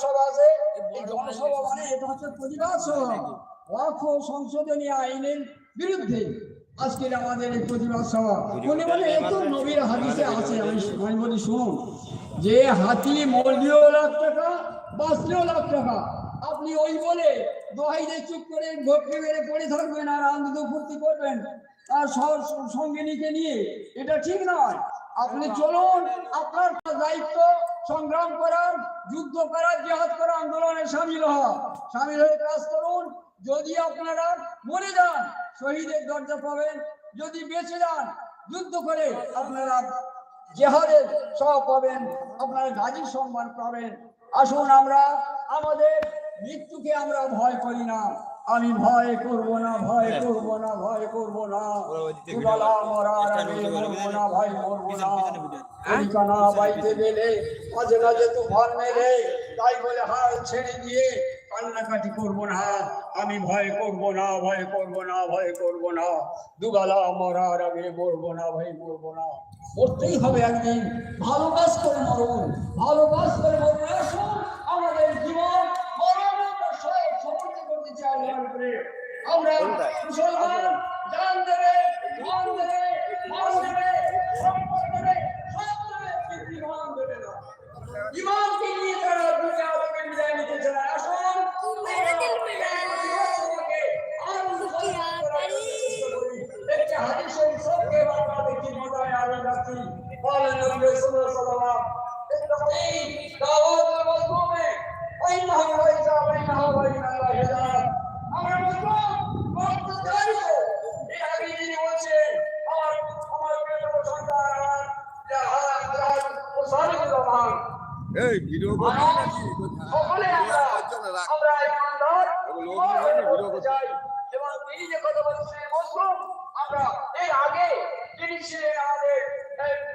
জনসভা আছে, এই জনসভা মানে এটা হচ্ছে প্রতিবাদ সভা ওয়াকফ সংশোধনী আইনের বিরুদ্ধে আজকের আমাদের এই প্রতিবাদ সভা। উনি বলে এ তো নবীর হাদিসে আছে, আমি বলি শুনুন, যে হাতি মরলেও $1,00,000 বাঁচলেও $1,00,000। আপনি ওই বলে দোহাই দিয়ে চুপ করে ঘটকে মেরে পড়ে থাকবেন আর আনন্দ ফুর্তি করবেন আর সঙ্গিনীকে নিয়ে, এটা ঠিক নয়। আপনি চলুন, আপনার দায়িত্ব সংগ্রাম করার, যুদ্ধ করার, জিহাদ করার, আন্দোলনে সামিল হয়ে কাজ করুন। যদি আপনারা মরে যান শহীদের দরজা পাবেন, যদি বেঁচে যান যুদ্ধ করে আপনারা জিহাদের সব পাবেন, আপনারা গাজীর সম্মান পাবেন। আসুন আমরা আমাদের মৃত্যুকে আমরা ভয় করি না। আমি ভয় করব না, ভয় করব না, ভয় করব না, দুবেলা মরার আগে মরব না, ভয় করব না। ঠিকানা বাইতে গেলে মাঝে মাঝে তুফান মেলে, তাই বলে হাল ছেড়ে দিয়ে কান্নাকাটি করব না। আমি ভয় করব না, ভয় করব না, ভয় করব না, দুবেলা মরার আগে মরব না, ভয় করব না। মরতেই হবে একদিন, ভালো কাজ করে মরুন, ভালো কাজ করে মরুন। আসুন আমাদের জীবন মরণ আমরা সব সমর্থ করতে চাই। আমরা মুসলমান জান দেবে, মান দেবে, মান দেবে, সম্পদ দেবে, সব দেবে, কিন্তু ইমান দেবে না। ইমানকে নিয়ে তারা দুনিয়া থেকে বিদায় নিতে চায়। আসুন একটি হাদিসের সঙ্গে আমরা দেখি মজায় আরো যাচ্ছি। বলেন নবী সাল্লাল্লাহু আলাইহি ওয়াসাল্লাম দাওয়াত মাসলুমে আইনাহু ওয়াইসা বাইনাহু ওয়া বাইনাল্লাহি হিজাব। আমরা মুসলমান রক্ত চাই তো এই হাদিসে বলছে আমার প্রিয় সন্তান আমার যা হারাম ও সালিম রহমান এই ভিডিও করতে নাকি সকলে আমরা ইমানদার ভিডিও করতে চাই। এবং তিনি যে কথা বলছে মুসলিম, আমরা এর আগে যিনি ছিলেন আমাদের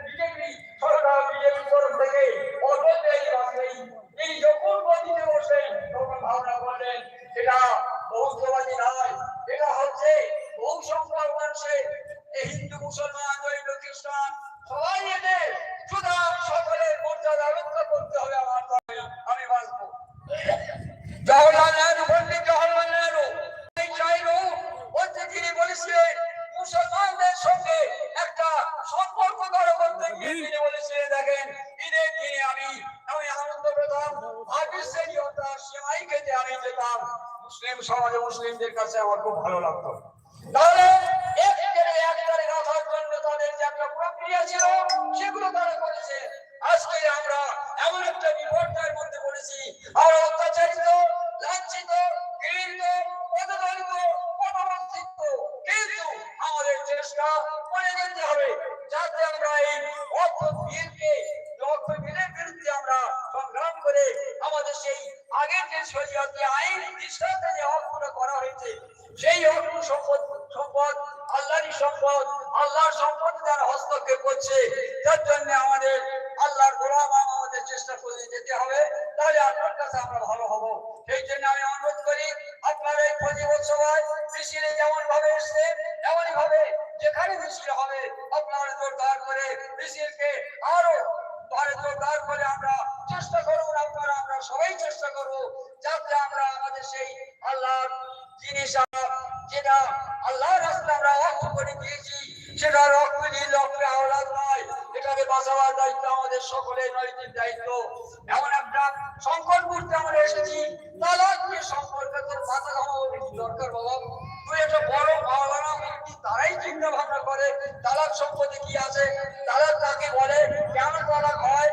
বিজেপি সরকার, বিজেপি তরফ থেকে অটল বিহারী বাজপেয়ী, তিনি যখন গদিতে বসেন তখন ভাবনা করলেন এটা বহুত্ববাদী নয়, এটা হচ্ছে বহু সংখ্যক মানুষের হিন্দু, মুসলমান, জৈন, খ্রিস্টান সবাই এতে সুতরাং সকলের মর্যাদা রক্ষা করতে হবে। আমার আমি বাঁচবো। জওহরলাল নেহরু, পন্ডিত জওহরলাল নেহরু তিনি বলেছিলেন মুসলমানদের সঙ্গে একটা সম্পর্ক গড়ে করতে গিয়ে তিনি বলেছিলেন দেখেন ঈদের দিনে আমি আনন্দ পেতাম, হাফিজ শ্রেণী অর্থাৎ সেমাই খেতে আমি যেতাম, মুসলিম সমাজে মুসলিমদের কাছে আমার খুব ভালো লাগতো। তাহলে একটারে রাখার জন্য তাদের যে একটা প্রক্রিয়া ছিল সেগুলো তারা করেছে। আজকে আমরা এমন একটা বিপর্যয়ের মধ্যে পড়েছি, আর অত্যাচারিত, লাঞ্ছিত, ঘৃণিত, পদদলিত, অপমানিত, কিন্তু আমাদের চেষ্টা করে যেতে হবে যাতে আমরা এই অর্থবিলের বিরুদ্ধে আমরা সংগ্রাম করে আমাদের সেই আগের যে শরীয়তে আইন দৃষ্টান্তে যে হকগুলো করা হয়েছে সেই হক সম্পদ আল্লাহরই সম্পদ, আল্লাহর সম্পদ যারা হস্তক্ষেপ করছে তার জন্য আমাদের আল্লাহর গোলাম আমাদের চেষ্টা করে যেতে হবে, তাহলে আপনার কাছে আমরা ভালো হব। সেই জন্য আমি অনুরোধ করি আপনার এই প্রতিবাদ সভায় মিছিলে যেমন ভাবে এসছে এমনই ভাবে যেখানে মিছিল হবে আপনারা জোরদার করে মিছিলকে আরো জোরদার করে আমরা চেষ্টা করুন। আপনারা আমরা সবাই চেষ্টা করবো যাতে আমরা আমাদের সেই আল্লাহর জিনিস যেটা আল্লাহর রাস্তায় আমরা অর্থ করে দিয়েছি সেটা রক্তে আওলাদ নয়, এটাকে বাঁচাবার দায়িত্ব আমাদের সকলের নৈতিক দায়িত্ব। এমন একটা সংকট মুহূর্তে আমরা এসেছি, তালাক নিয়ে সম্পর্কে তোর মাথা ঘামাবো দরকার বাবা, তুই একটা বড় মাওলানা মুফতি তারাই চিন্তা ভাবনা করে তালাক সম্পত্তি কি আছে, তালাক কাকে বলে, কেন তালাক হয়,